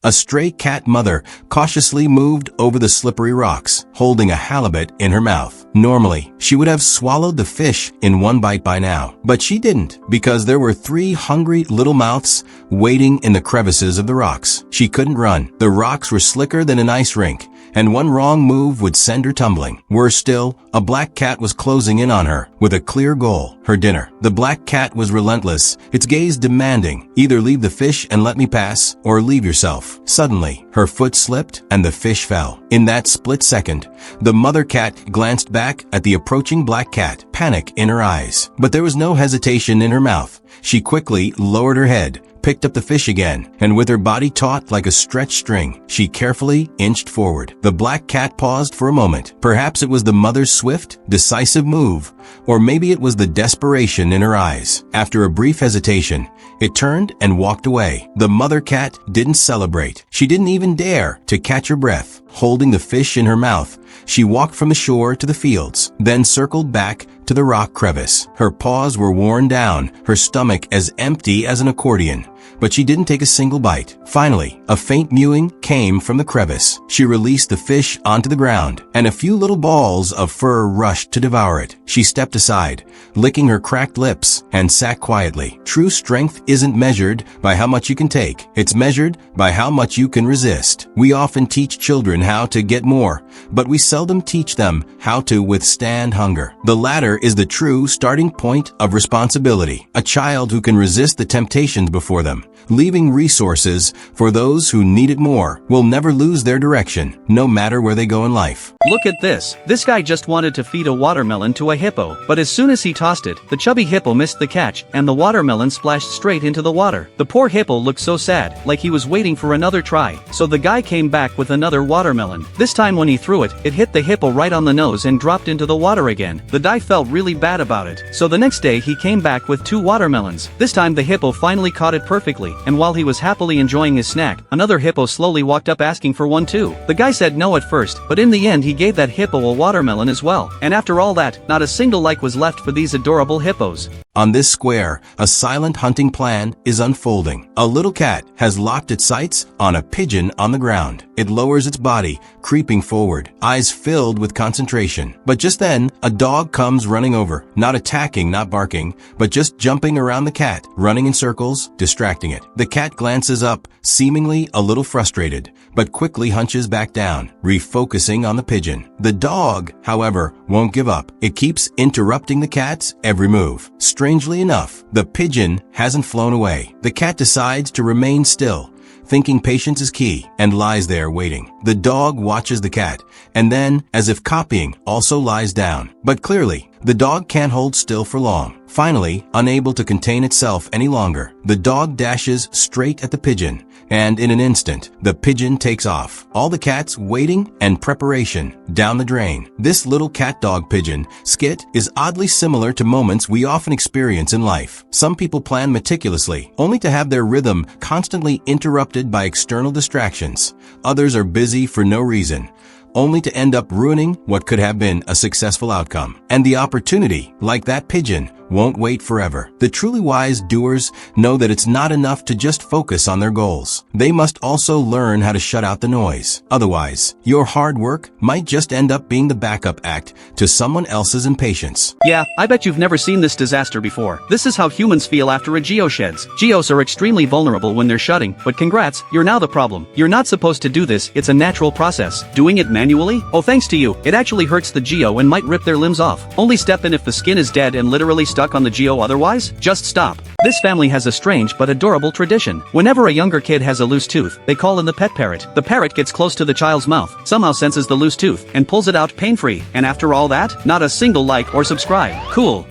A stray cat mother cautiously moved over the slippery rocks, holding a halibut in her mouth. Normally, she would have swallowed the fish in one bite by now, but she didn't because there were 3 hungry little mouths waiting in the crevices of the rocks. She couldn't run. The rocks were slicker than an ice rink, and one wrong move would send her tumbling. Worse still, a black cat was closing in on her with a clear goal, her dinner. The black cat was relentless, its gaze demanding, either leave the fish and let me pass, or leave yourself. Suddenly, her foot slipped and the fish fell. In that split second, the mother cat glanced back at the approaching black cat, panic in her eyes. But there was no hesitation in her mouth. She quickly lowered her head, picked up the fish again, and with her body taut like a stretched string, she carefully inched forward. The black cat paused for a moment. Perhaps it was the mother's swift, decisive move, or maybe it was the desperation in her eyes. After a brief hesitation, it turned and walked away. The mother cat didn't celebrate. She didn't even dare to catch her breath. Holding the fish in her mouth, she walked from the shore to the fields, then circled back to the rock crevice. Her paws were worn down, her stomach as empty as an accordion, but she didn't take a single bite. Finally, a faint mewing came from the crevice. She released the fish onto the ground, and a few little balls of fur rushed to devour it. She stepped aside, licking her cracked lips, and sat quietly. True strength isn't measured by how much you can take. It's measured by how much you can resist. We often teach children how to get more, but we seldom teach them how to withstand hunger. The latter is the true starting point of responsibility. A child who can resist the temptations before them, leaving resources for those who need it more, will never lose their direction, no matter where they go in life. Look at this. This guy just wanted to feed a watermelon to a hippo, but as soon as he tossed it, the chubby hippo missed the catch, and the watermelon splashed straight into the water. The poor hippo looked so sad, like he was waiting for another try. So the guy came back with another watermelon. This time when he threw it, it hit the hippo right on the nose and dropped into the water again. The guy felt really bad about it. So the next day he came back with 2 watermelons. This time the hippo finally caught it perfectly, and while he was happily enjoying his snack, another hippo slowly walked up asking for one too. The guy said no at first, but in the end he gave that hippo a watermelon as well. And after all that, not a single like was left for these adorable hippos. On this square, a silent hunting plan is unfolding. A little cat has locked its sights on a pigeon on the ground. It lowers its body, creeping forward, eyes filled with concentration. But just then, a dog comes running over, not attacking, not barking, but just jumping around the cat, running in circles, distracting it. The cat glances up, seemingly a little frustrated, but quickly hunches back down, refocusing on the pigeon. The dog, however, won't give up. It keeps interrupting the cat's every move. Strangely enough, the pigeon hasn't flown away. The cat decides to remain still, thinking patience is key, and lies there waiting. The dog watches the cat, and then, as if copying, also lies down. But clearly, the dog can't hold still for long. Finally, unable to contain itself any longer, the dog dashes straight at the pigeon, and in an instant, the pigeon takes off. All the cats waiting and preparation down the drain. This little cat-dog pigeon skit is oddly similar to moments we often experience in life. Some people plan meticulously, only to have their rhythm constantly interrupted by external distractions. Others are busy for no reason, only to end up ruining what could have been a successful outcome. And the opportunity, like that pigeon, won't wait forever. The truly wise doers know that it's not enough to just focus on their goals. They must also learn how to shut out the noise. Otherwise, your hard work might just end up being the backup act to someone else's impatience. Yeah, I bet you've never seen this disaster before. This is how humans feel after a geo sheds. Geos are extremely vulnerable when they're shutting, but congrats, you're now the problem. You're not supposed to do this, it's a natural process. Doing it manually? Oh, thanks to you, it actually hurts the geo and might rip their limbs off. Only step in if the skin is dead and literally stuck on the geo, otherwise, just stop. This family has a strange but adorable tradition. Whenever a younger kid has a loose tooth, they call in the pet parrot. The parrot gets close to the child's mouth, somehow senses the loose tooth, and pulls it out pain-free. And after all that, not a single like or subscribe. Cool.